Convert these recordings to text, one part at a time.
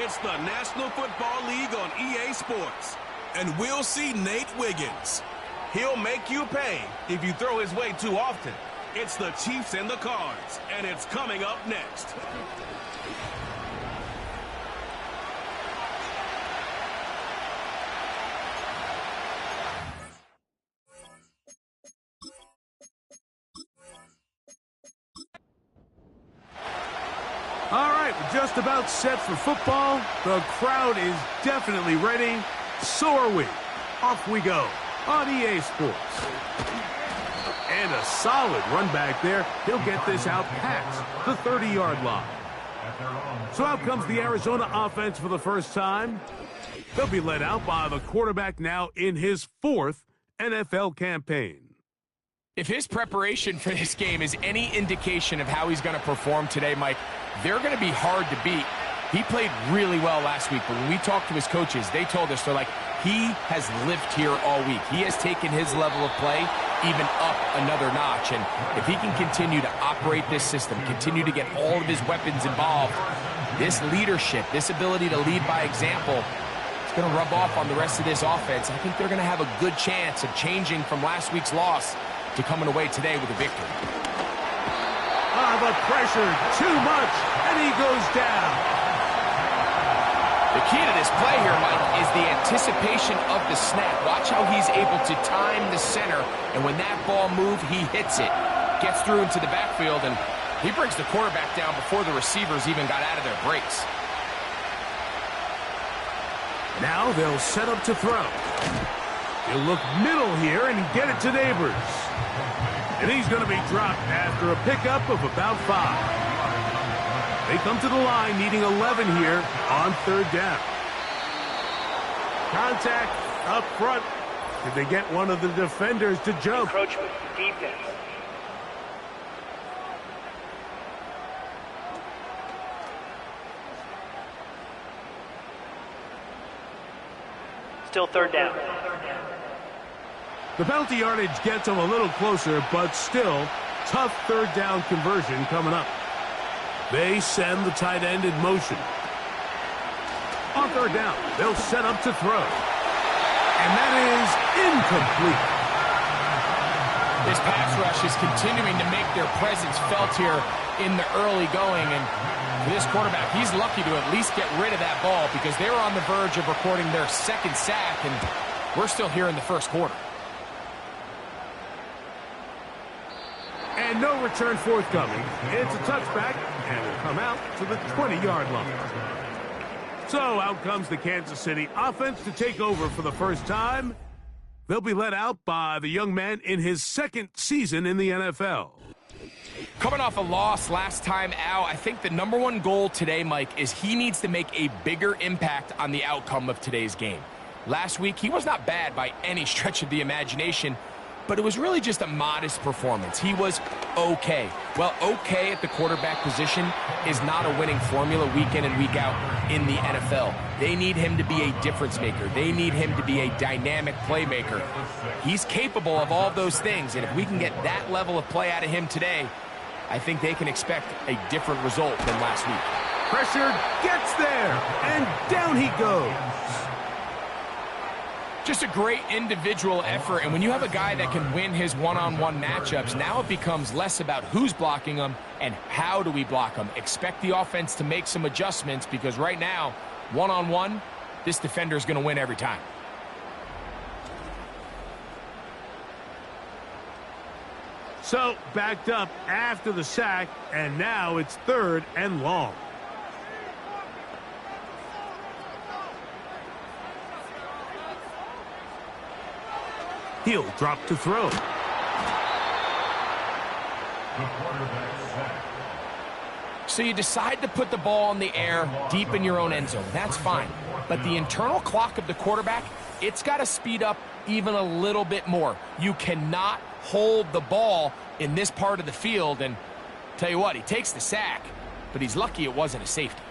It's the National Football League on EA Sports. And we'll see Nate Wiggins. He'll make you pay if you throw his way too often. It's the Chiefs and the Cards, and it's coming up next. All right, we're just about set for football. The crowd is definitely ready. So are we. Off we go on EA Sports. And a solid run back there. He'll get this out past the 30-yard line. So out comes the Arizona offense for the first time. They'll be led out by the quarterback now in his 4th NFL campaign. If his preparation for this game is any indication of how he's going to perform today, Mike, they're going to be hard to beat. He played really well last week, but when we talked to his coaches, they told us, they're like, he has lived here all week. He has taken his level of play even up another notch. And if he can continue to operate this system, continue to get all of his weapons involved, this leadership, this ability to lead by example, it's going to rub off on the rest of this offense. I think they're going to have a good chance of changing from last week's loss to coming away today with a victory. The pressure, too much, and he goes down. The key to this play here, Mike, is the anticipation of the snap. Watch how he's able to time the center, and when that ball moves, he hits it. Gets through into the backfield, and he brings the quarterback down before the receivers even got out of their breaks. Now they'll set up to throw. He'll look middle here and get it to Neighbors. And he's going to be dropped after a pickup of about 5. They come to the line needing 11 here on 3rd down. Contact up front. Did they get one of the defenders to jump? Encroachment defense. Still 3rd down. The penalty yardage gets them a little closer, but still, tough 3rd down conversion coming up. They send the tight end in motion. On 3rd down, they'll set up to throw. And that is incomplete. This pass rush is continuing to make their presence felt here in the early going, and for this quarterback, he's lucky to at least get rid of that ball because they were on the verge of recording their 2nd sack, and we're still here in the 1st quarter. And no return forthcoming. It's a touchback, and it'll come out to the 20-yard line. So out comes the Kansas City offense to take over for the first time. They'll be led out by the young man in his 2nd season in the NFL. Coming off a loss last time out, I think the #1 goal today, Mike, is he needs to make a bigger impact on the outcome of today's game. Last week, he was not bad by any stretch of the imagination, but it was really just a modest performance. He was okay. Well, okay at the quarterback position is not a winning formula week in and week out in the NFL. They need him to be a difference maker. They need him to be a dynamic playmaker. He's capable of all those things, and if we can get that level of play out of him today, I think they can expect a different result than last week. Pressured, gets there, and down he goes. Just a great individual effort, and when you have a guy that can win his one-on-one matchups, now it becomes less about who's blocking him and how do we block him. Expect the offense to make some adjustments because right now, one-on-one, this defender is going to win every time. So, backed up after the sack, and now it's 3rd and long. He'll drop to throw. So you decide to put the ball in the air deep in your own end zone. That's fine. But the internal clock of the quarterback, it's got to speed up even a little bit more. You cannot hold the ball in this part of the field. And tell you what, he takes the sack, but he's lucky it wasn't a safety.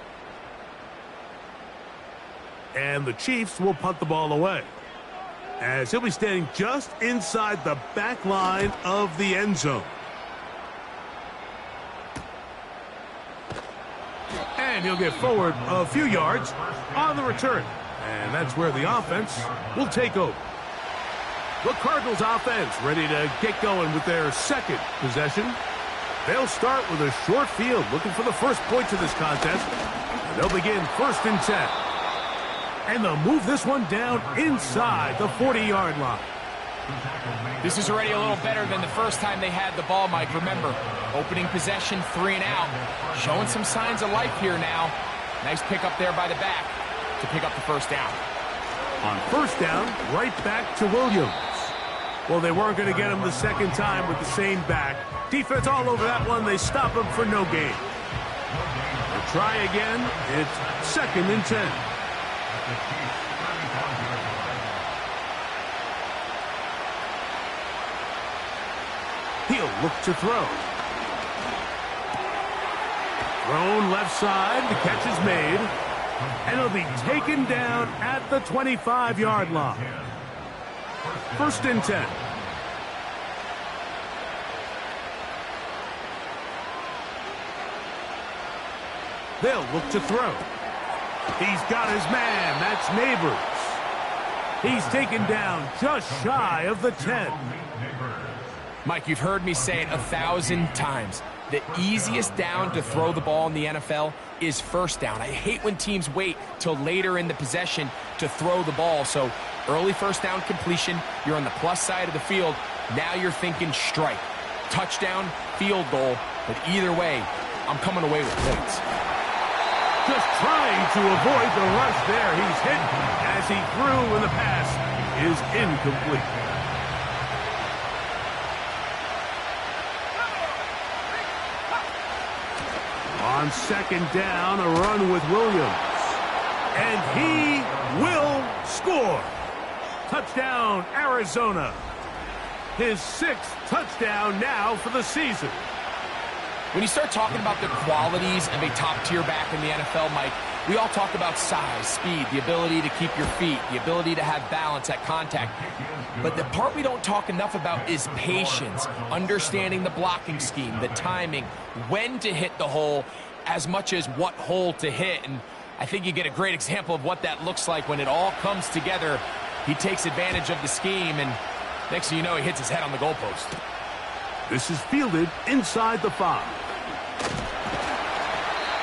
And the Chiefs will punt the ball away, as he'll be standing just inside the back line of the end zone. And And he'll get forward a few yards on the return. And that's where the offense will take over. The Cardinals offense ready to get going with their second possession. They'll start with a short field, looking for the first points of this contest. They'll begin 1st and 10. And they'll move this one down inside the 40-yard line. This is already a little better than the first time they had the ball, Mike. Remember, opening possession, 3 and out. Showing some signs of life here now. Nice pick up there by the back to pick up the first down. On 1st down, right back to Williams. Well, they weren't going to get him the second time with the same back. Defense all over that one. They stop him for no gain. They'll try again. It's 2nd and 10. He'll look to throw. Thrown left side. The catch is made. And it'll be taken down at the 25-yard line. 1st and 10. They'll look to throw. He's got his man. That's Neighbors. He's taken down just shy of the 10. Mike, you've heard me say it 1,000 times. The easiest down to throw the ball in the NFL is 1st down. I hate when teams wait till later in the possession to throw the ball. So early 1st down completion, you're on the plus side of the field. Now you're thinking strike, touchdown, field goal. But either way, I'm coming away with points. Just trying to avoid the rush there. He's hit as he threw, and the pass is incomplete. On 2nd down, a run with Williams. And he will score. Touchdown, Arizona. His 6th touchdown now for the season. When you start talking about the qualities of a top-tier back in the NFL, Mike, we all talk about size, speed, the ability to keep your feet, the ability to have balance at contact. But the part we don't talk enough about is patience, understanding the blocking scheme, the timing, when to hit the hole, as much as what hole to hit. And I think you get a great example of what that looks like when it all comes together. He takes advantage of the scheme, and next thing you know, he hits his head on the goalpost. This is fielded inside the 5.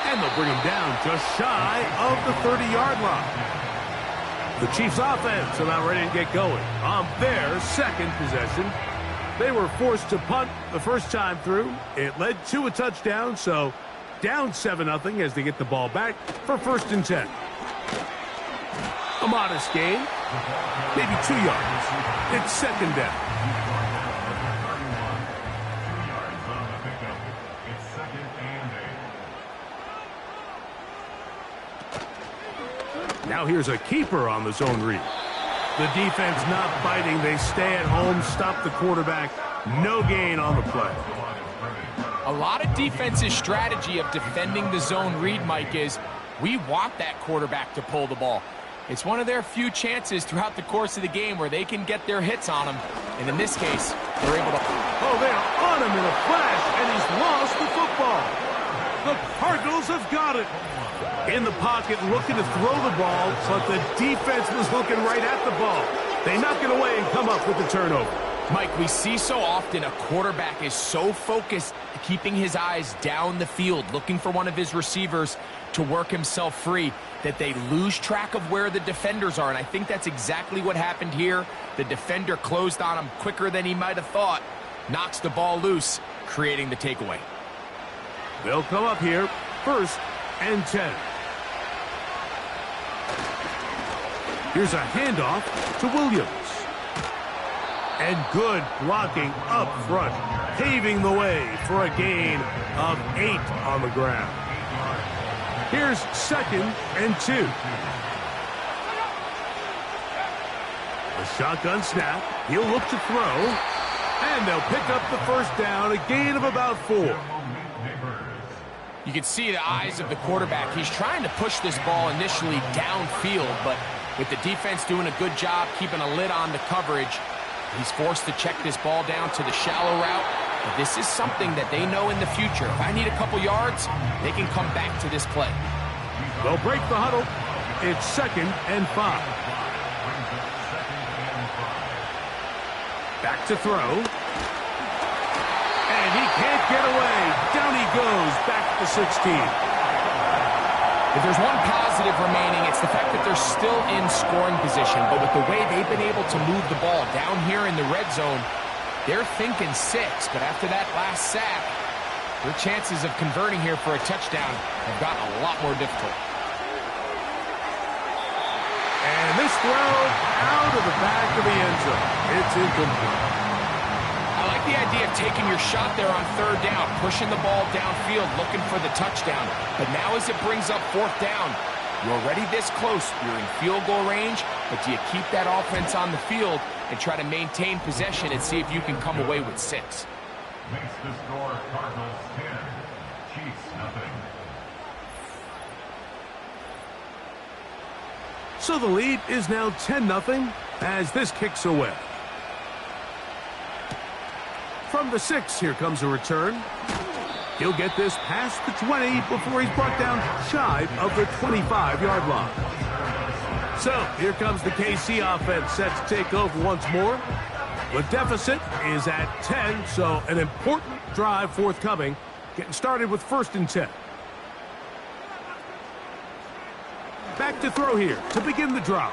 And they'll bring him down just shy of the 30-yard line. The Chiefs offense about ready to get going on their 2nd possession. They were forced to punt the first time through. It led to a touchdown, so down 7-0 as they get the ball back for 1st and 10. A modest gain, maybe 2 yards. It's 2nd down. Now here's a keeper on the zone read. The defense not biting. They stay at home, stop the quarterback. No gain on the play. A lot of defense's strategy of defending the zone read, Mike, is we want that quarterback to pull the ball. It's one of their few chances throughout the course of the game where they can get their hits on him. And in this case, they're able to... Oh, they're on him in a flash, and he's lost the football. The Cardinals have got it. In the pocket, looking to throw the ball, but the defense was looking right at the ball. They knock it away and come up with the turnover. Mike, we see so often a quarterback is so focused, keeping his eyes down the field, looking for one of his receivers to work himself free, that they lose track of where the defenders are. And I think that's exactly what happened here. The defender closed on him quicker than he might have thought, knocks the ball loose, creating the takeaway. They'll come up here, 1st and 10. Here's a handoff to Williams. And good blocking up front, paving the way for a gain of 8 on the ground. Here's 2nd and 2. A shotgun snap. He'll look to throw. And they'll pick up the 1st down, a gain of about 4. You can see the eyes of the quarterback. He's trying to push this ball initially downfield, but with the defense doing a good job keeping a lid on the coverage, he's forced to check this ball down to the shallow route. But this is something that they know in the future. If I need a couple yards, they can come back to this play. They'll break the huddle. It's 2nd and 5. Back to throw. And he can't get away. Down he goes, back to the 16. If there's one positive remaining, it's the fact that they're still in scoring position. But with the way they've been able to move the ball down here in the red zone, they're thinking 6. But after that last sack, their chances of converting here for a touchdown have gotten a lot more difficult. And this throw out of the back of the end zone. It's incomplete. I like the idea of taking your shot there on 3rd down, pushing the ball downfield, looking for the touchdown. But now as it brings up 4th down, you're already this close. You're in field goal range, but do you keep that offense on the field and try to maintain possession and see if you can come away with 6? Makes the score Cardinals 10, Chiefs nothing. So the lead is now 10-0 as this kicks away. From the 6, here comes a return. He'll get this past the 20 before he's brought down shy of the 25-yard line. So here comes the KC offense set to take over once more. The deficit is at 10, so an important drive forthcoming. Getting started with 1st and 10. Back to throw here to begin the drive.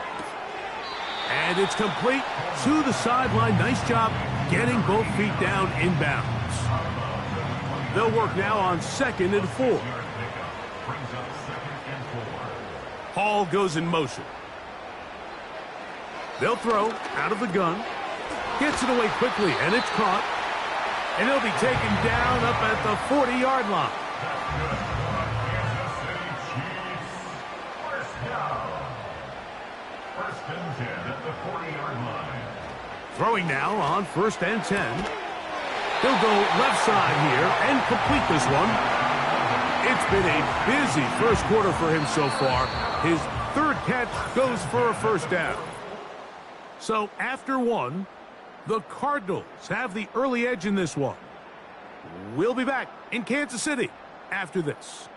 And it's complete to the sideline. Nice job getting both feet down inbounds. They'll work now on 2nd and 4. Hall goes in motion. They'll throw out of the gun. Gets it away quickly, and it's caught. And he'll be taken down up at the 40-yard line. First and 10 at the 40-yard line. Throwing now on 1st and 10. He'll go left side here and complete this one. It's been a busy first quarter for him so far. His 3rd catch goes for a 1st down. So after 1, the Cardinals have the early edge in this one. We'll be back in Kansas City after this.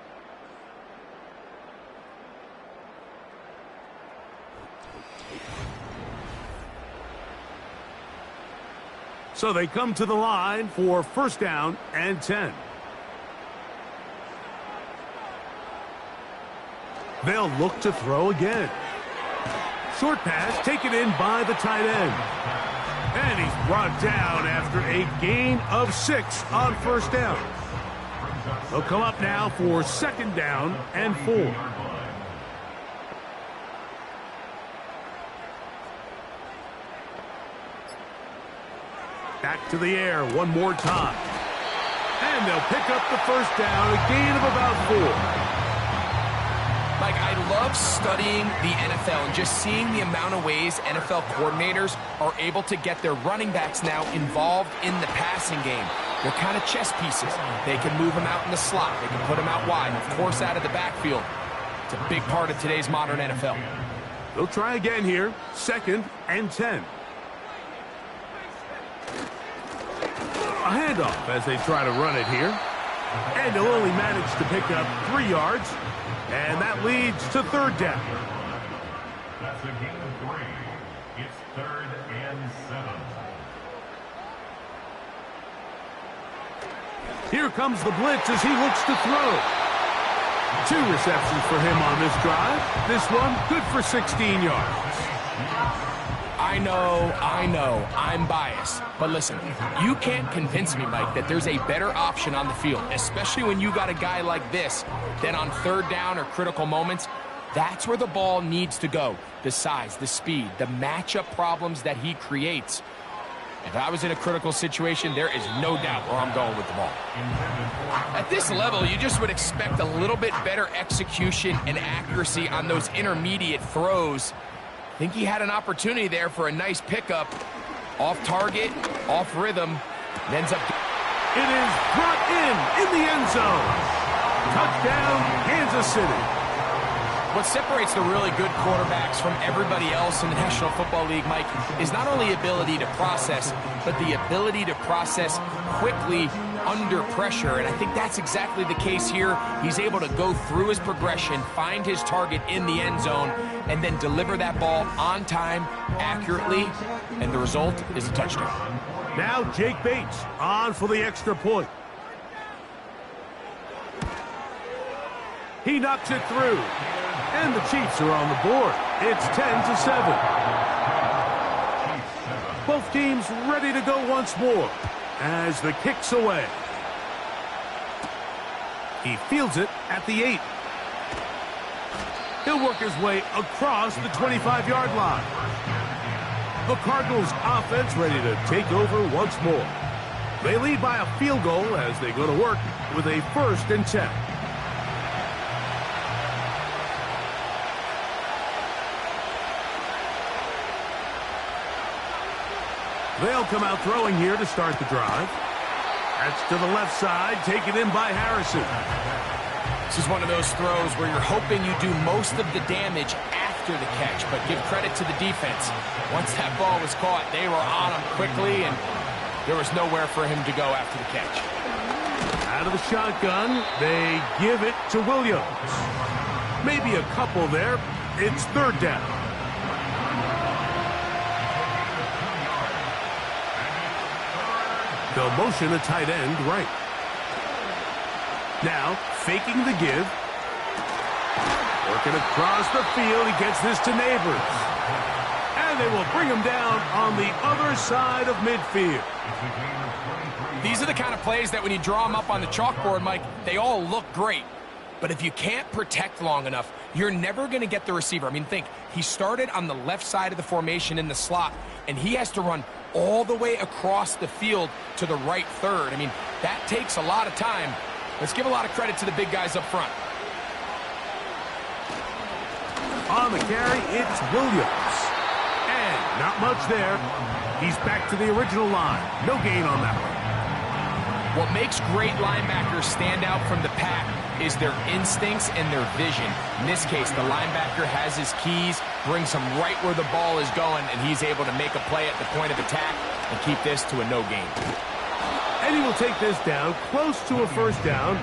So they come to the line for 1st down and 10. They'll look to throw again. Short pass taken in by the tight end. And he's brought down after a gain of 6 on 1st down. They'll come up now for 2nd down and 4. Back to the air one more time. And they'll pick up the 1st down, a gain of about 4. Mike, I love studying the NFL and just seeing the amount of ways NFL coordinators are able to get their running backs now involved in the passing game. They're kind of chess pieces. They can move them out in the slot. They can put them out wide. Of course, out of the backfield. It's a big part of today's modern NFL. They'll try again here. 2nd and 10. A handoff as they try to run it here. And they'll only manage to pick up 3 yards. And that leads to 3rd down. That's a gain of 3. It's 3rd and 7. Here comes the blitz as he looks to throw. 2 receptions for him on this drive. This one good for 16 yards. I know, I'm biased. But listen, you can't convince me, Mike, that there's a better option on the field, especially when you got a guy like this, that on 3rd down or critical moments, that's where the ball needs to go. The size, the speed, the matchup problems that he creates. If I was in a critical situation, there is no doubt where I'm going with the ball. At this level, you just would expect a little bit better execution and accuracy on those intermediate throws. I think he had an opportunity there for a nice pickup. Off target, off rhythm, and ends up... It is brought in the end zone. Touchdown, Kansas City. What separates the really good quarterbacks from everybody else in the National Football League, Mike, is not only ability to process, but the ability to process quickly under pressure, and I think that's exactly the case here. He's able to go through his progression, find his target in the end zone, and then deliver that ball on time, accurately, and the result is a touchdown. Now Jake Bates on for the extra point. He knocks it through. And the Chiefs are on the board. It's 10-7. Both teams ready to go once more as the kick's away. He fields it at the 8. He'll work his way across the 25-yard line. The Cardinals offense ready to take over once more. They lead by a field goal as they go to work with a 1st and 10. They'll come out throwing here to start the drive. That's to the left side, taken in by Harrison. This is one of those throws where you're hoping you do most of the damage after the catch, but give credit to the defense. Once that ball was caught, they were on him quickly, and there was nowhere for him to go after the catch. Out of the shotgun, they give it to Williams. Maybe a couple there. It's 3rd down. They'll motion a tight end right. Now, faking the give. Working across the field, he gets this to Neighbors. And they will bring him down on the other side of midfield. These are the kind of plays that when you draw them up on the chalkboard, Mike, they all look great. But if you can't protect long enough, you're never going to get the receiver. I mean, think, he started on the left side of the formation in the slot, and he has to run all the way across the field to the right third. I mean, that takes a lot of time. Let's give a lot of credit to the big guys up front. On the carry, it's Williams. And not much there. He's back to the original line. No gain on that one. What makes great linebackers stand out from the pack is their instincts and their vision. In this case, the linebacker has his keys, brings him right where the ball is going, and he's able to make a play at the point of attack and keep this to a no gain. And he will take this down close to a 1st down.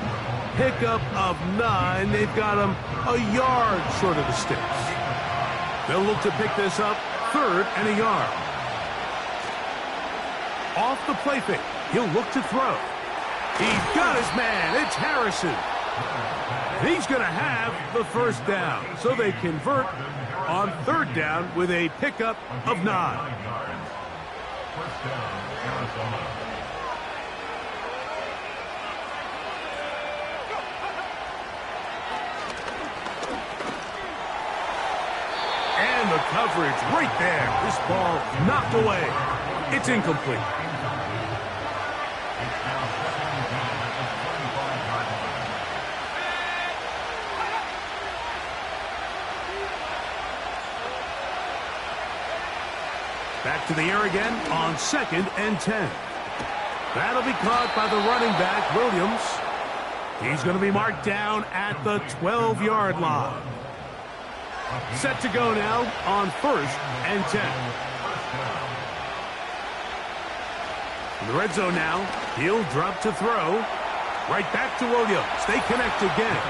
Pickup of 9. They've got him a yard short of the sticks. They'll look to pick this up 3rd and a yard. Off the play fake. He'll look to throw. He's got his man. It's Harrison. He's going to have the 1st down. So they convert on 3rd down with a pickup of 9. 1st down, Arizona. And the coverage right there. This ball knocked away. It's incomplete. Back to the air again on 2nd and 10. That'll be caught by the running back, Williams. He's going to be marked down at the 12-yard line. Set to go now on 1st and 10. In the red zone now, he'll drop to throw. Right back to Williams. They connect again.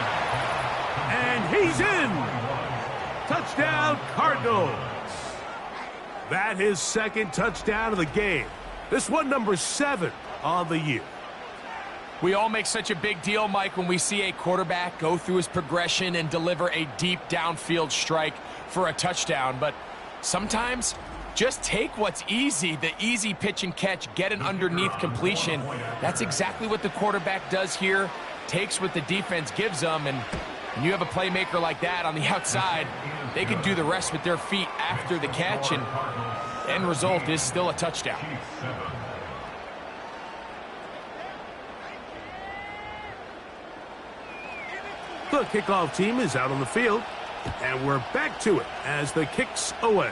And he's in. Touchdown, Cardinals. That his 2nd touchdown of the game. This one number 7 on the year. We all make such a big deal, Mike, when we see a quarterback go through his progression and deliver a deep downfield strike for a touchdown. But sometimes, just take what's easy, the easy pitch and catch, get an underneath completion. That's exactly what the quarterback does here. Takes what the defense gives them, and when you have a playmaker like that on the outside, they can do the rest with their feet after the catch, and the end result is still a touchdown. The kickoff team is out on the field, and we're back to it as the kick's away.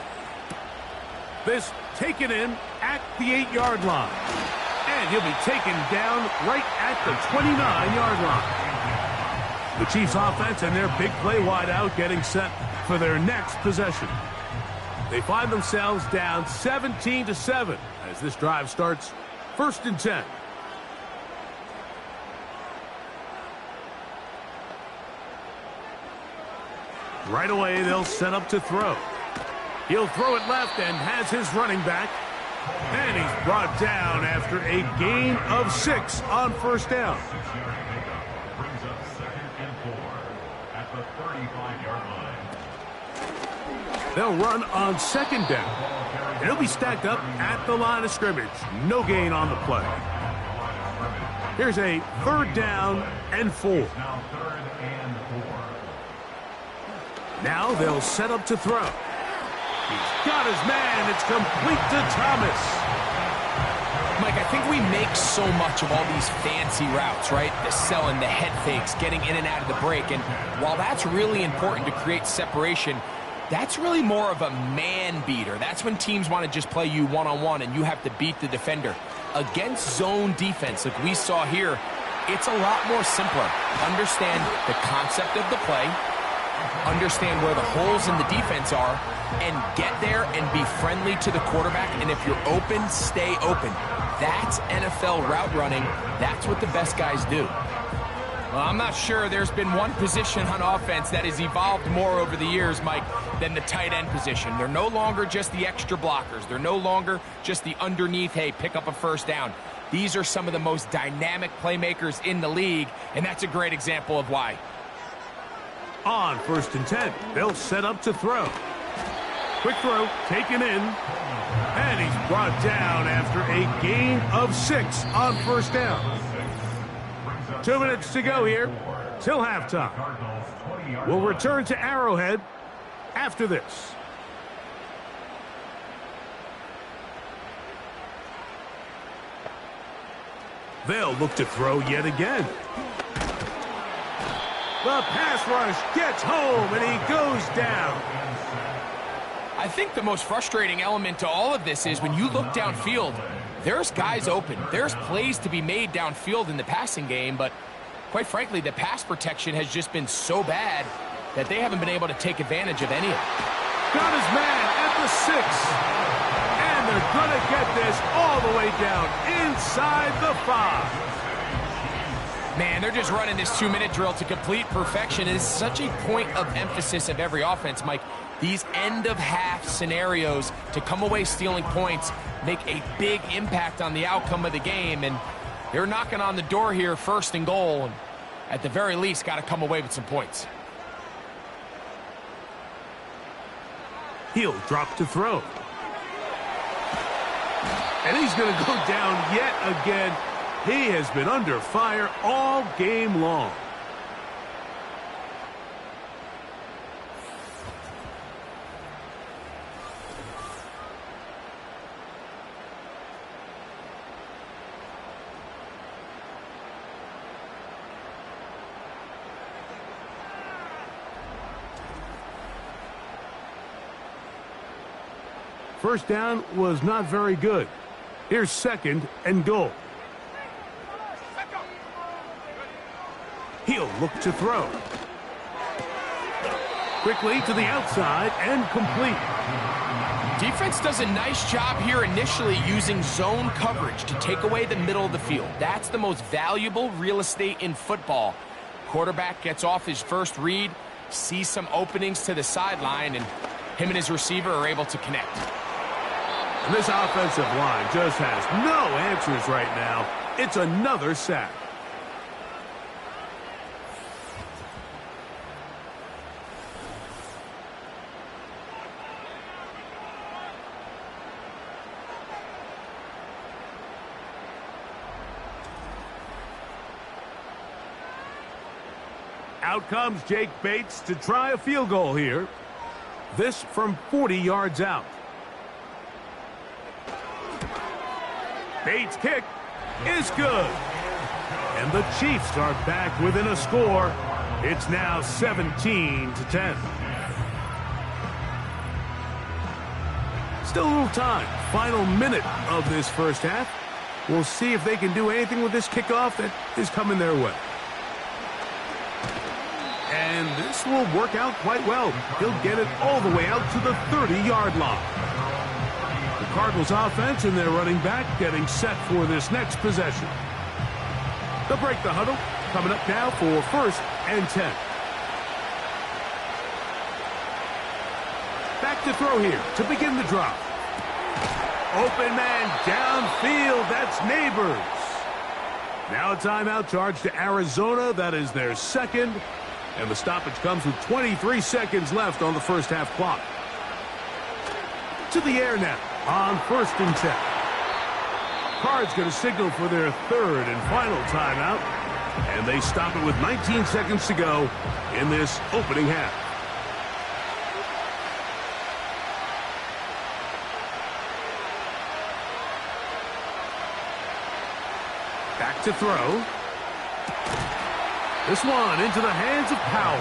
This taken in at the 8-yard line, and he'll be taken down right at the 29-yard line. The Chiefs offense and their big play wideout getting set for their next possession. They find themselves down 17-7 as this drive starts 1st and 10. Right away, they'll set up to throw. He'll throw it left and has his running back. And he's brought down after a gain of 6 on first down. Brings up 2nd and 4 at the 35-yard line. They'll run on 2nd down. And he'll be stacked up at the line of scrimmage. No gain on the play. Here's a 3rd down and 4. Now 3rd and 4. Now they'll set up to throw. He's got his man. It's complete to Thomas. Mike, I think we make so much of all these fancy routes, right? The selling, the head fakes, getting in and out of the break. And while that's really important to create separation, that's really more of a man beater. That's when teams want to just play you one-on-one and you have to beat the defender. Against zone defense, like we saw here, it's a lot more simpler. Understand the concept of the play, understand where the holes in the defense are, and get there and be friendly to the quarterback. And if you're open, stay open. That's NFL route running. That's what the best guys do. Well, I'm not sure there's been one position on offense that has evolved more over the years, Mike, than the tight end position. They're no longer just the extra blockers. They're no longer just the underneath, hey, pick up a first down. These are some of the most dynamic playmakers in the league, and that's a great example of why. On 1st and 10, they'll set up to throw. Quick throw, taken in, and he's brought down after a gain of 6 on first down. 2 minutes to go here till halftime. We'll return to Arrowhead after this. They'll look to throw yet again. The pass rush gets home, and he goes down. I think the most frustrating element to all of this is when you look downfield, there's guys open. There's plays to be made downfield in the passing game, but quite frankly, the pass protection has just been so bad that they haven't been able to take advantage of any of it. Got his man at the 6. And they're going to get this all the way down inside the 5. Man, they're just running this 2-minute drill to complete perfection. It is such a point of emphasis of every offense, Mike. These end-of-half scenarios to come away stealing points make a big impact on the outcome of the game, and they're knocking on the door here, 1st and goal, and at the very least, got to come away with some points. He'll drop to throw. And he's going to go down yet again. He has been under fire all game long. First down was not very good. Here's 2nd and goal. He'll look to throw. Quickly to the outside and complete. Defense does a nice job here initially using zone coverage to take away the middle of the field. That's the most valuable real estate in football. Quarterback gets off his first read, sees some openings to the sideline, and him and his receiver are able to connect. And this offensive line just has no answers right now. It's another sack. Out comes Jake Bates to try a field goal here. This from 40 yards out. Bates' kick is good. And the Chiefs are back within a score. It's now 17-10. Still a little time. Final minute of this first half. We'll see if they can do anything with this kickoff that is coming their way. And this will work out quite well. He'll get it all the way out to the 30-yard line. The Cardinals offense and their running back getting set for this next possession. They'll break the huddle. Coming up now for 1st and 10. Back to throw here to begin the drop. Open man downfield. That's Neighbors. Now a timeout charge to Arizona. That is their second. And the stoppage comes with 23 seconds left on the first half clock. To the air now on 1st and 10. Cards going to signal for their third and final timeout. And they stop it with 19 seconds to go in this opening half. Back to throw. This one into the hands of Powell.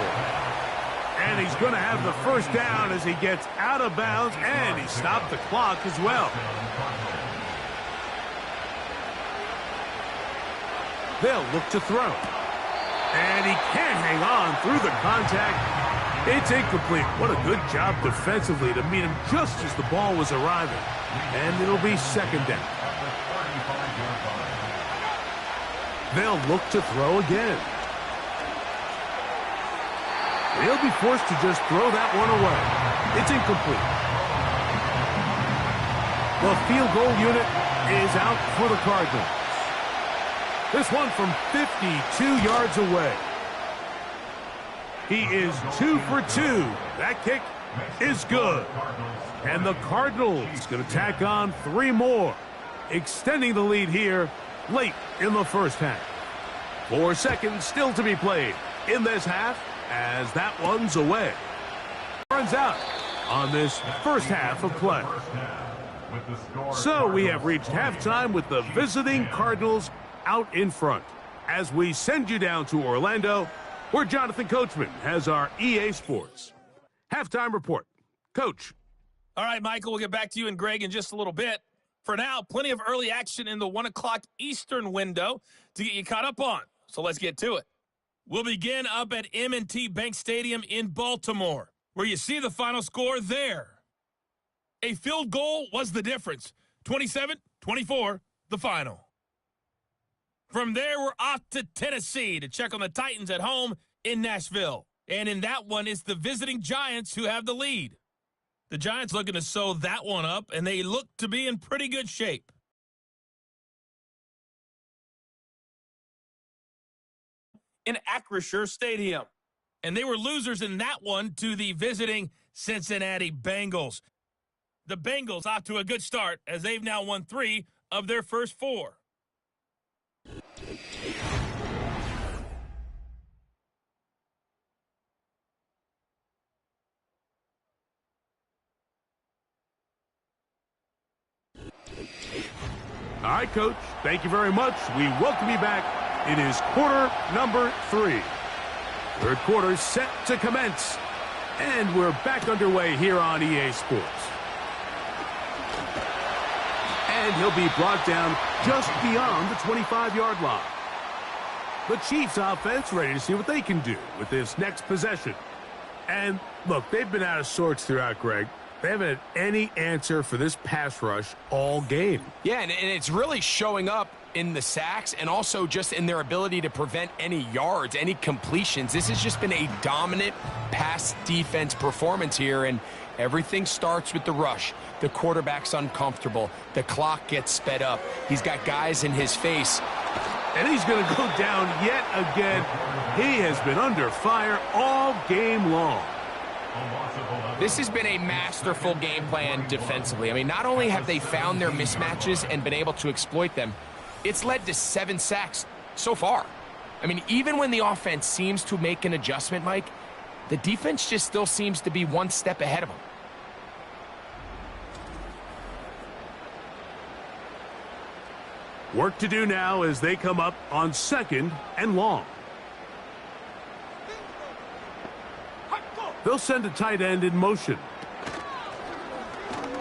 And he's going to have the first down as he gets out of bounds, and he stopped the clock as well. They'll look to throw. And he can't hang on through the contact. It's incomplete. What a good job defensively to meet him just as the ball was arriving. And it'll be second down. They'll look to throw again. He'll be forced to just throw that one away. It's incomplete. The field goal unit is out for the Cardinals. This one from 52 yards away. He is 2 for 2. That kick is good. And the Cardinals going to tack on 3 more, extending the lead here late in the first half. 4 seconds still to be played in this half as that one's away. Runs out on this first half of play. So we have reached halftime with the visiting Cardinals out in front. As we send you down to Orlando, where Jonathan Coachman has our EA Sports halftime report. Coach. All right, Michael, we'll get back to you and Greg in just a little bit. For now, plenty of early action in the 1 o'clock Eastern window to get you caught up on. So let's get to it. We'll begin up at M&T Bank Stadium in Baltimore, where you see the final score there. A field goal was the difference. 27-24, the final. From there, we're off to Tennessee to check on the Titans at home in Nashville. And in that one, it's the visiting Giants who have the lead. The Giants looking to sew that one up, and they look to be in pretty good shape. In Acrisure Stadium. And they were losers in that one to the visiting Cincinnati Bengals. The Bengals off to a good start as they've now won 3 of their first 4. All right, Coach. Thank you very much. We welcome you back. It is quarter number 3. Third quarter set to commence. And we're back underway here on EA Sports. And he'll be brought down just beyond the 25-yard line. The Chiefs offense ready to see what they can do with this next possession. And look, they've been out of sorts throughout, Greg. They haven't had any answer for this pass rush all game. Yeah, and it's really showing up in the sacks and also just in their ability to prevent any yards, any completions. This has just been a dominant pass defense performance here, and everything starts with the rush. The quarterback's uncomfortable. The clock gets sped up. He's got guys in his face. And he's going to go down yet again. He has been under fire all game long. This has been a masterful game plan defensively. I mean, not only have they found their mismatches and been able to exploit them, it's led to 7 sacks so far. I mean, even when the offense seems to make an adjustment, Mike, the defense just still seems to be one step ahead of them. Work to do now as they come up on 2nd and long. They'll send a tight end in motion.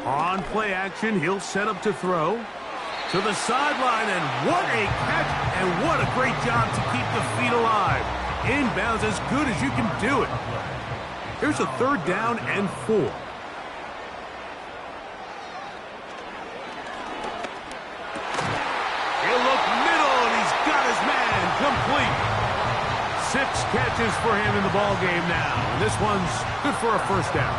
On play action, he'll set up to throw. To the sideline, and what a catch, and what a great job to keep the feet alive. Inbounds as good as you can do it. Here's a 3rd down and 4. He'll look middle, and he's got his man complete. 6 catches for him in the ball game now. And this one's good for a first down.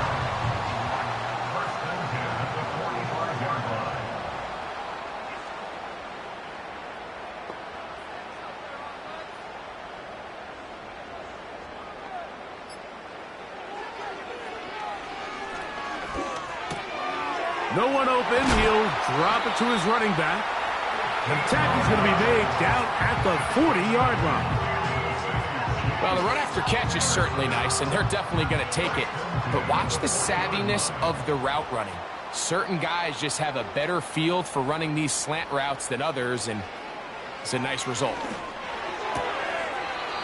No one open. He'll drop it to his running back. The attack is going to be made down at the 40-yard line. Well, the run after catch is certainly nice, and they're definitely going to take it. But watch the savviness of the route running. Certain guys just have a better feel for running these slant routes than others, and it's a nice result.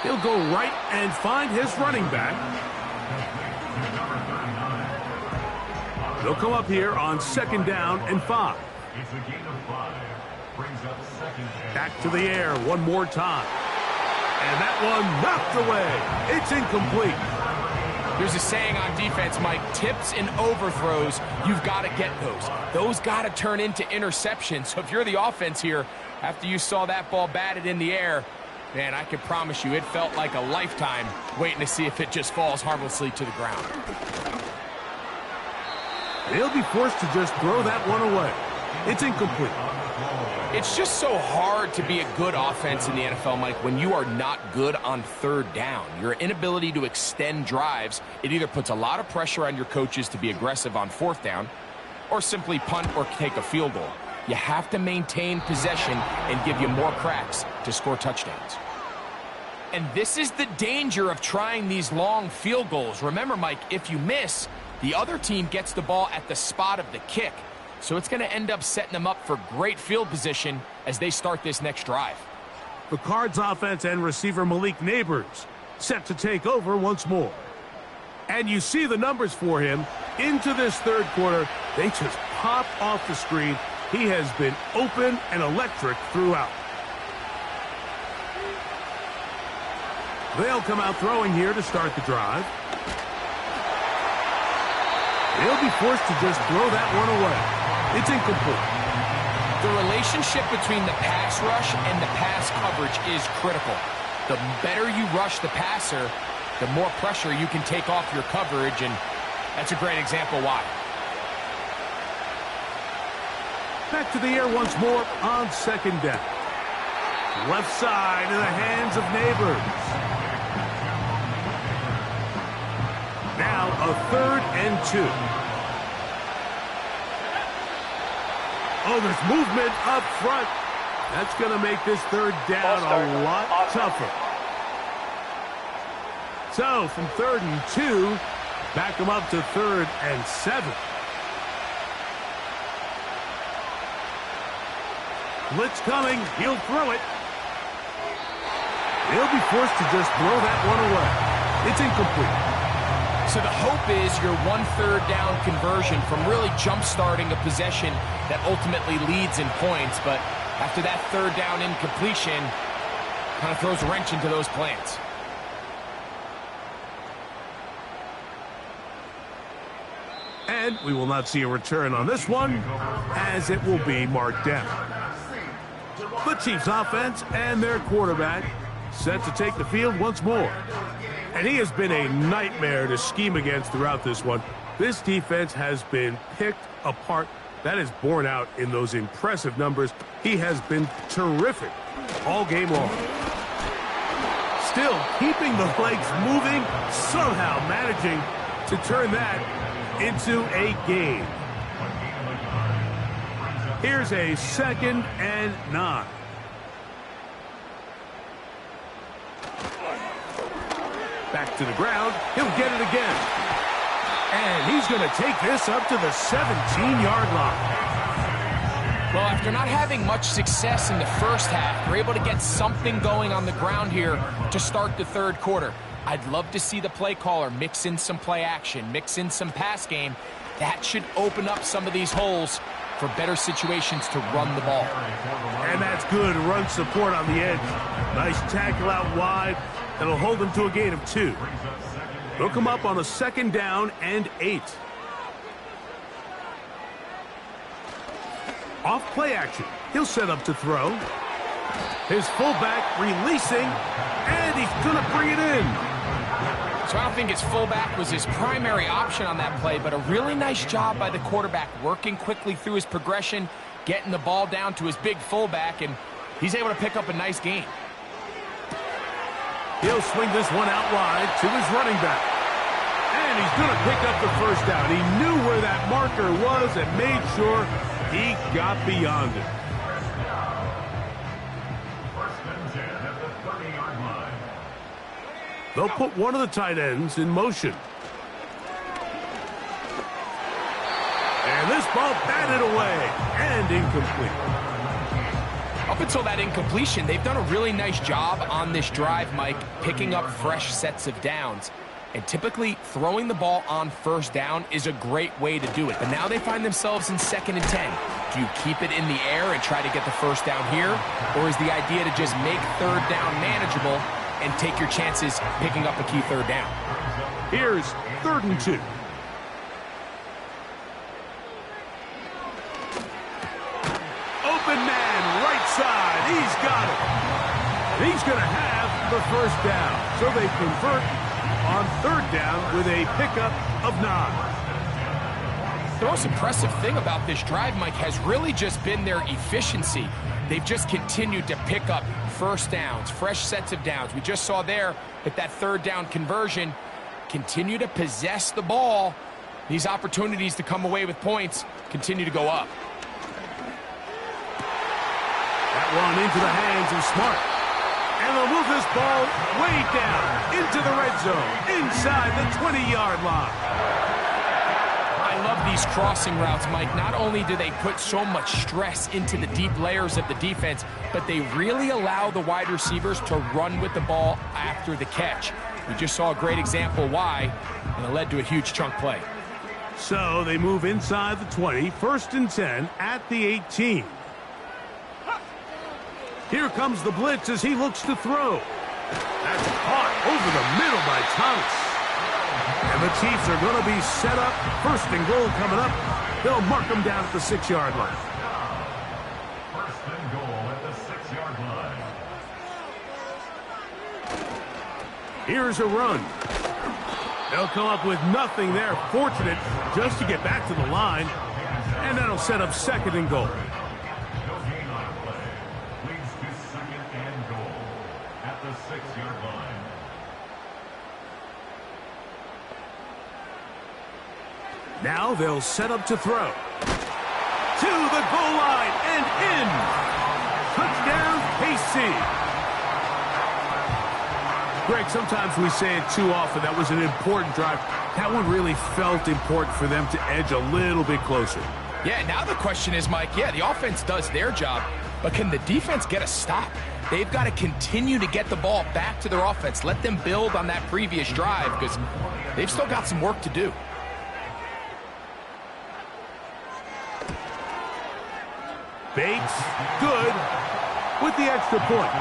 He'll go right and find his running back. They'll come up here on 2nd down and 5. It's a gain of 5. Brings up 2nd. Back to the air one more time. And that one knocked away. It's incomplete. There's a saying on defense, Mike, tips and overthrows, you've got to get those. Those got to turn into interceptions. So if you're the offense here, after you saw that ball batted in the air, man, I can promise you it felt like a lifetime waiting to see if it just falls harmlessly to the ground. They'll be forced to just throw that one away. It's incomplete. It's just so hard to be a good offense in the NFL, Mike, when you are not good on 3rd down. Your inability to extend drives, it either puts a lot of pressure on your coaches to be aggressive on 4th down or simply punt or take a field goal. You have to maintain possession and give you more cracks to score touchdowns. And this is the danger of trying these long field goals. Remember, Mike, if you miss, the other team gets the ball at the spot of the kick. So it's going to end up setting them up for great field position as they start this next drive. The Cards offense and receiver Malik Neighbors set to take over once more. And you see the numbers for him into this 3rd quarter. They just pop off the screen. He has been open and electric throughout. They'll come out throwing here to start the drive. They'll be forced to just throw that one away. It's incomplete. The relationship between the pass rush and the pass coverage is critical. The better you rush the passer, the more pressure you can take off your coverage, and that's a great example why. Back to the air once more on 2nd down. Left side in the hands of Neighbors. Now a 3rd and 2. Oh, there's movement up front. That's going to make this 3rd down a lot tougher. So from 3rd and 2, back them up to 3rd and 7. Blitz coming. He'll throw it. They'll be forced to just throw that one away. It's incomplete. So the hope is your 1/3 down conversion from really jump-starting a possession that ultimately leads in points. But after that 3rd down incompletion, kind of throws a wrench into those plans. And we will not see a return on this one, as it will be marked down. The Chiefs offense and their quarterback set to take the field once more. And he has been a nightmare to scheme against throughout this one. This defense has been picked apart. That is borne out in those impressive numbers. He has been terrific all game long. Still keeping the legs moving, somehow managing to turn that into a game. Here's a 2nd and 9. Back to the ground. He'll get it again. And he's going to take this up to the 17-yard line. Well, after not having much success in the first half, we're able to get something going on the ground here to start the 3rd quarter. I'd love to see the play caller mix in some play action, mix in some pass game. That should open up some of these holes for better situations to run the ball. And that's good run support on the edge. Nice tackle out wide. That'll hold them to a gain of 2. They'll come up on a 2nd down and 8. Off play action. He'll set up to throw. His fullback releasing, and he's going to bring it in. So I don't think his fullback was his primary option on that play, but a really nice job by the quarterback working quickly through his progression, getting the ball down to his big fullback, and he's able to pick up a nice gain. He'll swing this one out wide to his running back. And And he's going to pick up the first down. He knew where that marker was and made sure he got beyond it. First and 10 at the 30-yard line. They'll put one of the tight ends in motion. And this ball batted away and incomplete. Up until that incompletion, they've done a really nice job on this drive, Mike, picking up fresh sets of downs. And typically, throwing the ball on first down is a great way to do it. But now they find themselves in 2nd and 10. Do you keep it in the air and try to get the first down here? Or is the idea to just make third down manageable and take your chances picking up a key third down? Here's 3rd and 2. Open man, right side. He's got it. And he's going to have the first down. So they convert on 3rd down with a pickup of 9. The most impressive thing about this drive, Mike, has really just been their efficiency. They've just continued to pick up first downs, fresh sets of downs. We just saw there at that 3rd down conversion, continue to possess the ball. These opportunities to come away with points continue to go up. That one into the hands of Smart. And they'll move this ball way down into the red zone, inside the 20-yard line. I love these crossing routes, Mike. Not only do they put so much stress into the deep layers of the defense, but they really allow the wide receivers to run with the ball after the catch. We just saw a great example why, and it led to a huge chunk play. So they move inside the 20, 1st and 10 at the 18. Here comes the blitz as he looks to throw. That's caught over the middle by Thomas. And the Chiefs are going to be set up. 1st and goal coming up. They'll mark them down at the 6-yard line. 1st and goal at the 6-yard line. Here's a run. They'll come up with nothing there. Fortunate just to get back to the line. And that'll set up 2nd and goal. No gain on play. Leads to 2nd and goal at the 6-yard line. Now they'll set up to throw. To the goal line and in. Touchdown, KC. Greg, sometimes we say it too often. That was an important drive. That one really felt important for them to edge a little bit closer. Yeah, now the question is, Mike, yeah, the offense does their job, but can the defense get a stop? They've got to continue to get the ball back to their offense. Let them build on that previous drive because they've still got some work to do. Bates, good, with the extra point.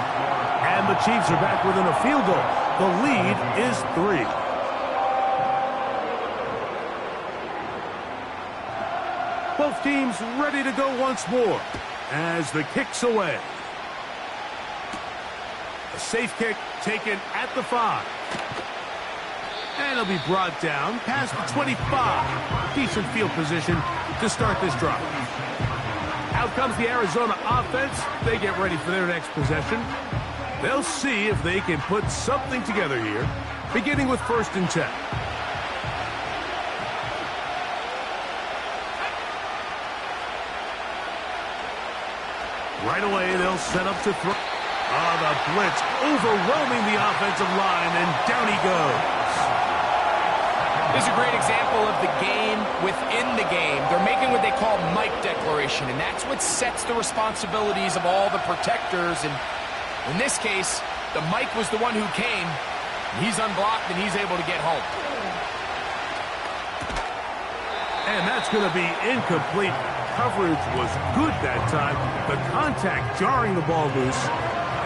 And the Chiefs are back within a field goal. The lead is 3. Both teams ready to go once more as the kick's away. A safe kick taken at the 5. And it'll be brought down past the 25. Decent field position to start this drive. Out comes the Arizona offense. They get ready for their next possession. They'll see if they can put something together here, beginning with 1st and 10. Right away, they'll set up to throw. Oh, the blitz overwhelming the offensive line, and down he goes. This is a great example of the game within the game. They're making what they call Mike declaration, and that's what sets the responsibilities of all the protectors. And in this case, the Mike was the one who came. He's unblocked, and he's able to get home. And that's going to be incomplete. Coverage was good that time. The contact jarring the ball loose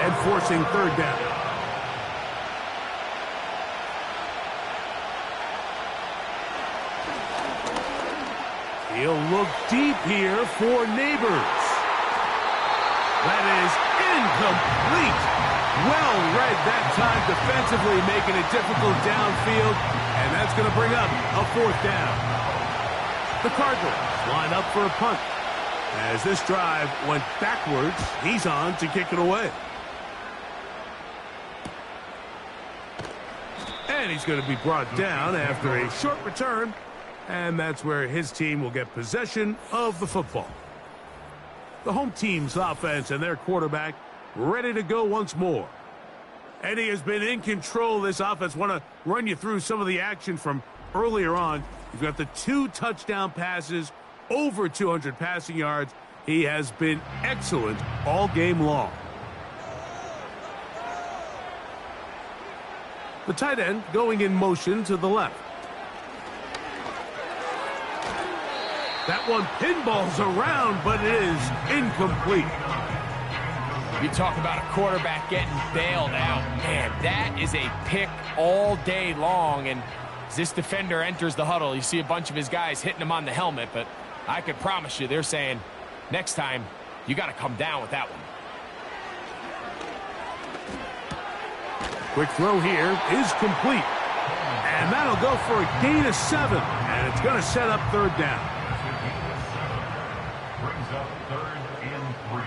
and forcing 3rd down. He'll look deep here for Neighbors. That is incomplete. Well read that time defensively, making it difficult downfield. And that's going to bring up a 4th down. The Cardinals line up for a punt. As this drive went backwards, he's on to kick it away. And And he's going to be brought down after a short return. And that's where his team will get possession of the football. The home team's offense and their quarterback ready to go once more. And he has been in control of this offense. Want to run you through some of the action from earlier on. You've got the 2 touchdown passes, over 200 passing yards. He has been excellent all game long. The tight end going in motion to the left. That one pinballs around, but it is incomplete. You talk about a quarterback getting bailed out. Man, that is a pick all day long. And as this defender enters the huddle, you see a bunch of his guys hitting him on the helmet. But I could promise you they're saying, next time, you got to come down with that one. Quick throw here is complete. And that'll go for a gain of 7. And it's going to set up 3rd down. Brings up 3rd and 3.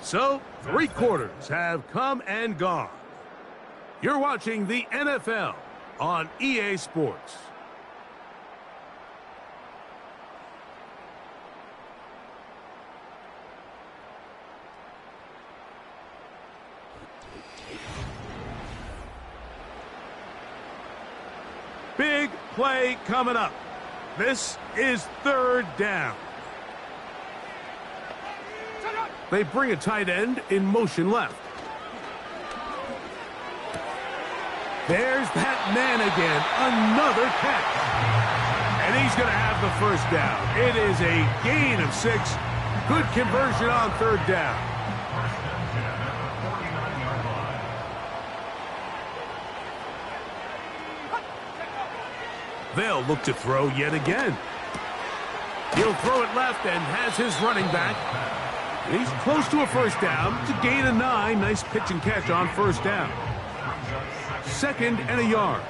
So, 3 quarters have come and gone. You're watching the NFL on EA Sports. Big play coming up. This is 3rd down. They bring a tight end in motion left. There's that man again. Another catch. And he's going to have the 1st down. It is a gain of 6. Good conversion on 3rd down. They'll look to throw yet again. He'll throw it left and has his running back. He's close to a 1st down to gain a 9. Nice pitch and catch on 1st down. 2nd and a yard.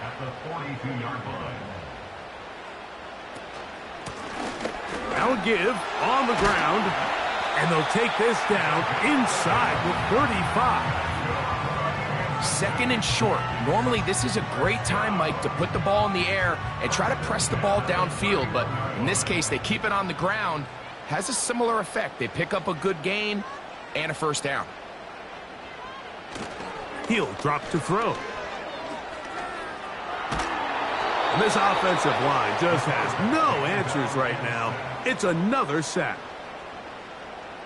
At the 42-yard line. Now a give on the ground. And they'll take this down inside the 35. 2nd and short. Normally, this is a great time, Mike, to put the ball in the air and try to press the ball downfield. But in this case, they keep it on the ground. Has a similar effect. They pick up a good gain and a 1st down. He'll drop to throw. And this offensive line just has no answers right now. It's another sack.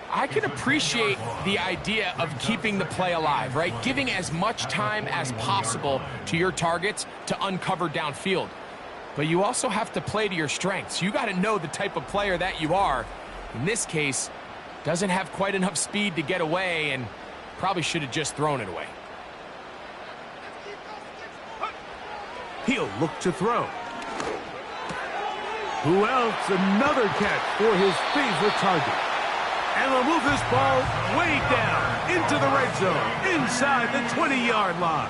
I can appreciate the idea of keeping the play alive, right? Giving as much time as possible to your targets to uncover downfield. But you also have to play to your strengths. You got to know the type of player that you are. In this case, doesn't have quite enough speed to get away and probably should have just thrown it away. He'll look to throw. Who else? Another catch for his favorite target. And they'll move this ball way down into the red zone, inside the 20-yard line.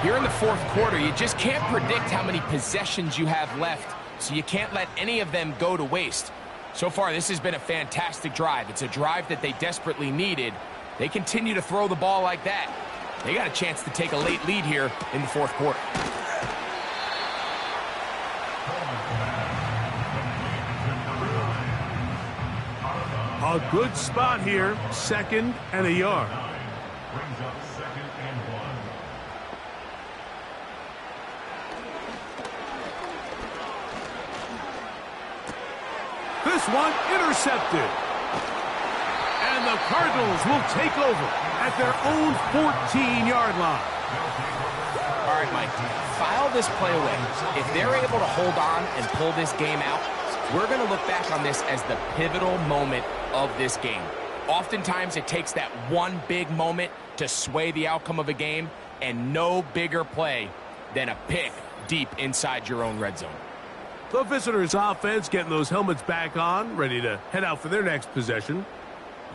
Here in the 4th quarter, you just can't predict how many possessions you have left, so you can't let any of them go to waste. So far, this has been a fantastic drive. It's a drive that they desperately needed. They continue to throw the ball like that. They got a chance to take a late lead here in the 4th quarter. A good spot here, 2nd and a yard. Brings up 2nd and 1. This one intercepted. And the Cardinals will take over at their own 14-yard line. All right, Mike, file this play away. If they're able to hold on and pull this game out, we're going to look back on this as the pivotal moment of this game. Oftentimes, it takes that one big moment to sway the outcome of a game, and no bigger play than a pick deep inside your own red zone. The visitors' offense getting those helmets back on, ready to head out for their next possession.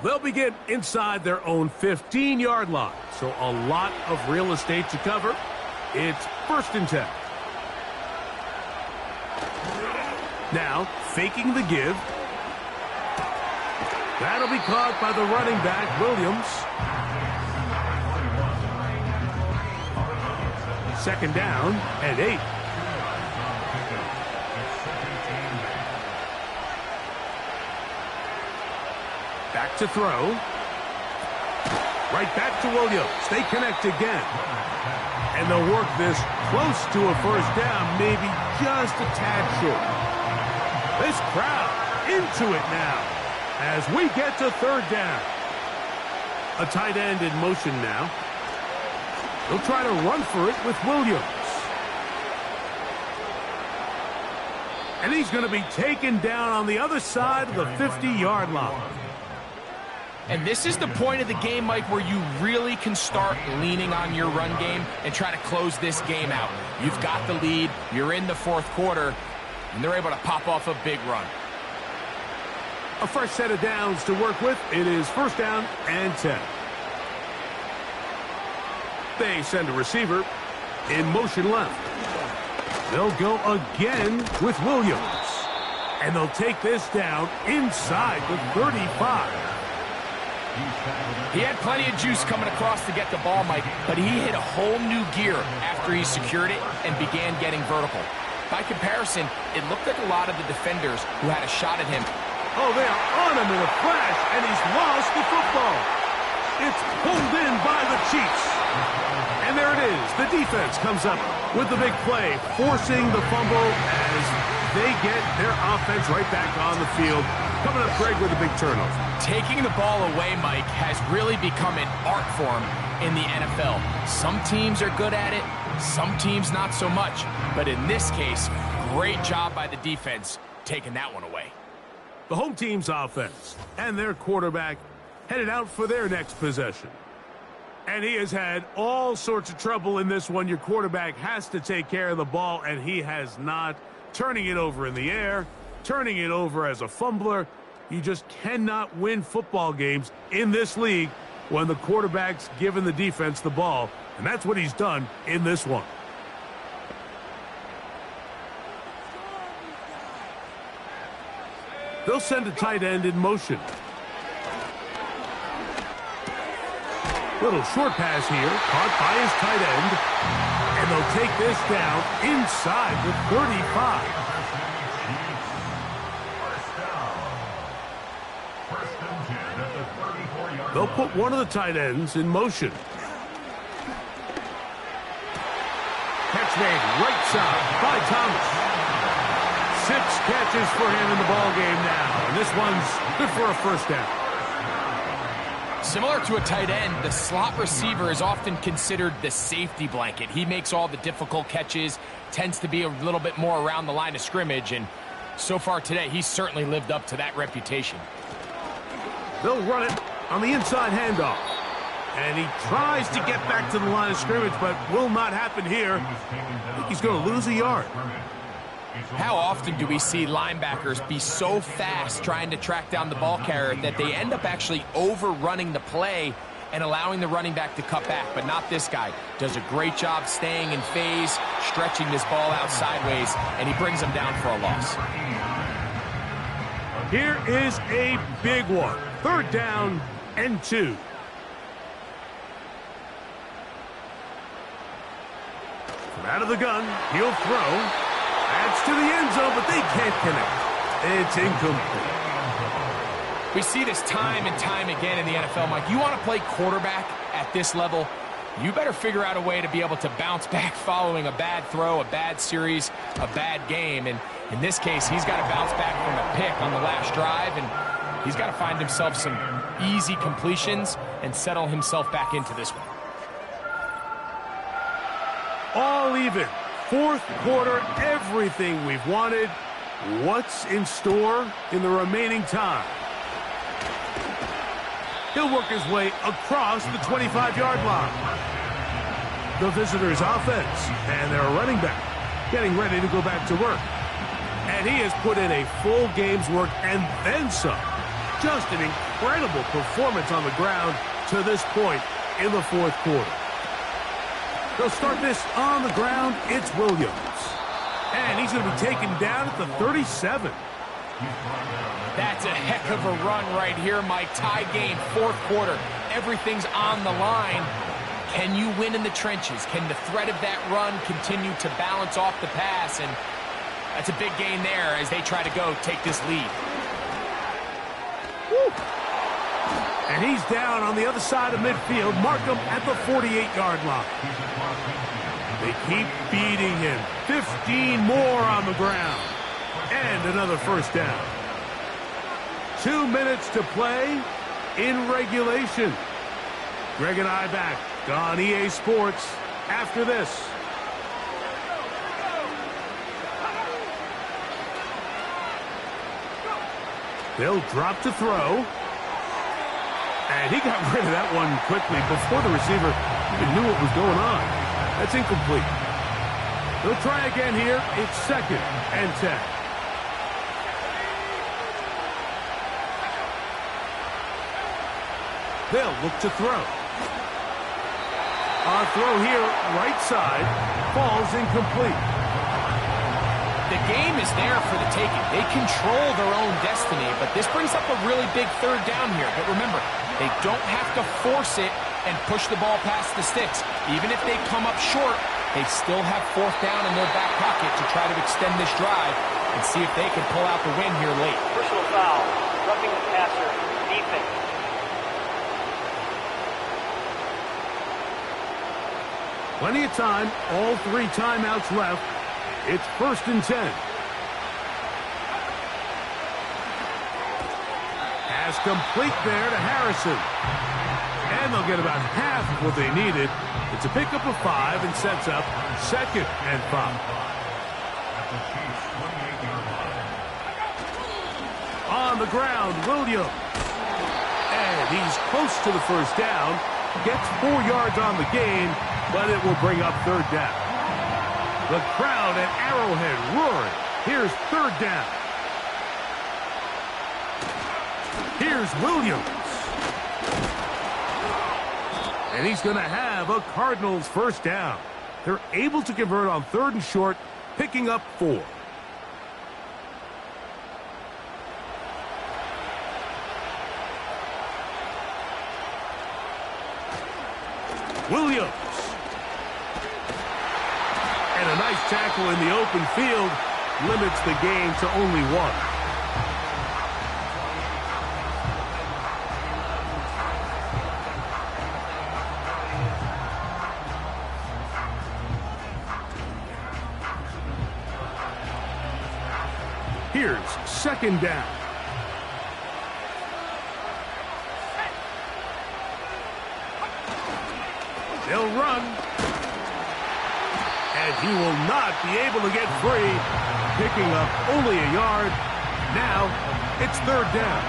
They'll begin inside their own 15-yard line, so a lot of real estate to cover. It's 1st and 10. Now, faking the give. That'll be caught by the running back, Williams. Second down and 8. Back to throw. Right back to Williams. They connect again. And they'll work this close to a first down, maybe just a tad short. This crowd into it now as we get to third down. A tight end in motion now. They'll try to run for it with Williams. And he's going to be taken down on the other side of the 50-yard line. And this is the point of the game, Mike, where you really can start leaning on your run game and try to close this game out. You've got the lead, you're in the fourth quarter, and they're able to pop off a big run. A fresh set of downs to work with. It is first down and 10. They send a receiver in motion left. They'll go again with Williams. And they'll take this down inside the 35. He had plenty of juice coming across to get the ball, Mike, but he hit a whole new gear after he secured it and began getting vertical. By comparison, it looked like a lot of the defenders who had a shot at him. Oh, they are on him in a flash, and he's lost the football. It's pulled in by the Chiefs. And there it is. The defense comes up with the big play, forcing the fumble as they get their offense right back on the field. Coming up, Greg, with a big turnover. Taking the ball away, Mike, has really become an art form in the NFL. Some teams are good at it, some teams not so much. But in this case, great job by the defense taking that one away. The home team's offense and their quarterback headed out for their next possession. And he has had all sorts of trouble in this one. Your quarterback has to take care of the ball, and he has not. Turning it over in the air, turning it over as a fumbler. You just cannot win football games in this league when the quarterback's giving the defense the ball. And that's what he's done in this one. They'll send a tight end in motion. Little short pass here, caught by his tight end. And they'll take this down inside the 35. They'll put one of the tight ends in motion. Catch made right side by Thomas. 6 catches for him in the ball game now. And this one's good for a first down. Similar to a tight end, the slot receiver is often considered the safety blanket. He makes all the difficult catches, tends to be a little bit more around the line of scrimmage, and so far today, he's certainly lived up to that reputation. They'll run it on the inside handoff. And he tries to get back to the line of scrimmage, but will not happen here. I think he's going to lose a yard. How often do we see linebackers be so fast trying to track down the ball carrier that they end up actually overrunning the play and allowing the running back to cut back? But not this guy. Does a great job staying in phase, stretching this ball out sideways, and he brings him down for a loss. Here is a big one. Third down and 2. From out of the gun, he'll throw. Adds to the end zone, but they can't connect. It's incomplete. We see this time and time again in the NFL, Mike. You want to play quarterback at this level, you better figure out a way to be able to bounce back following a bad throw, a bad series, a bad game. And in this case, he's got to bounce back from a pick on the last drive, and he's got to find himself some easy completions and settle himself back into this one. All even. Fourth quarter, everything we've wanted. What's in store in the remaining time? He'll work his way across the 25-yard line. The visitors' offense and their running back getting ready to go back to work. And he has put in a full game's work and then some. Just an incredible performance on the ground to this point in the fourth quarter. They'll start this on the ground. It's Williams. And he's going to be taken down at the 37. That's a heck of a run right here, Mike. Tie game, fourth quarter. Everything's on the line. Can you win in the trenches? Can the threat of that run continue to balance off the pass? And that's a big gain there as they try to go take this lead. Woo. And he's down on the other side of midfield. Mark him at the 48-yard line. They keep beating him. 15 more on the ground. And another first down. 2 minutes to play in regulation. Greg and I back on EA Sports after this. They'll drop to throw. And he got rid of that one quickly before the receiver even knew what was going on. That's incomplete. They'll try again here. It's 2nd and 10. They'll look to throw. Our throw here, right side, falls incomplete. The game is there for the taking. They control their own destiny, but this brings up a really big third down here. But remember, they don't have to force it and push the ball past the sticks. Even if they come up short, they still have fourth down in their back pocket to try to extend this drive and see if they can pull out the win here late. Personal foul, roughing the passer, defense. Plenty of time, all 3 timeouts left. It's 1st and 10. Pass complete there to Harrison. And they'll get about half of what they needed. It's a pickup of 5 and sets up 2nd and 5. On the ground, Williams. And he's close to the first down. Gets 4 yards on the game, but it will bring up 3rd down. The crowd at Arrowhead roaring. Here's 3rd down. Here's Williams. And he's going to have a Cardinals first down. They're able to convert on 3rd and short, picking up 4. Williams. And a nice tackle in the open field limits the game to only 1. Here's 2nd down. They'll run. And he will not be able to get free. Picking up only a yard. Now it's 3rd down.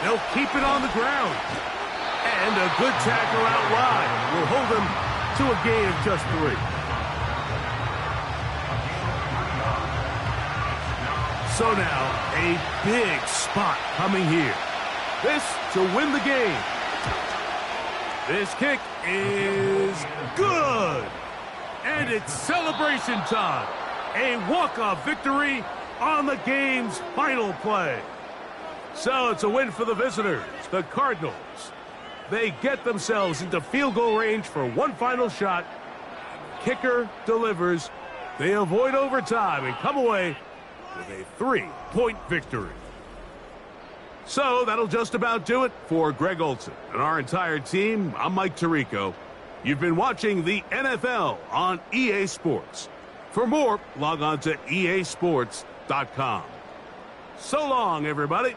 They'll keep it on the ground. And a good tackle out wide will hold them to a gain of just 3. So now, a big spot coming here. This to win the game. This kick is good. And it's celebration time. A walk-off victory on the game's final play. So it's a win for the visitors, the Cardinals. They get themselves into field goal range for one final shot. Kicker delivers. They avoid overtime and come away with a 3-point victory. So that'll just about do it for Greg Olsen and our entire team. I'm Mike Tirico. You've been watching the NFL on EA Sports. For more, log on to easports.com. So long, everybody.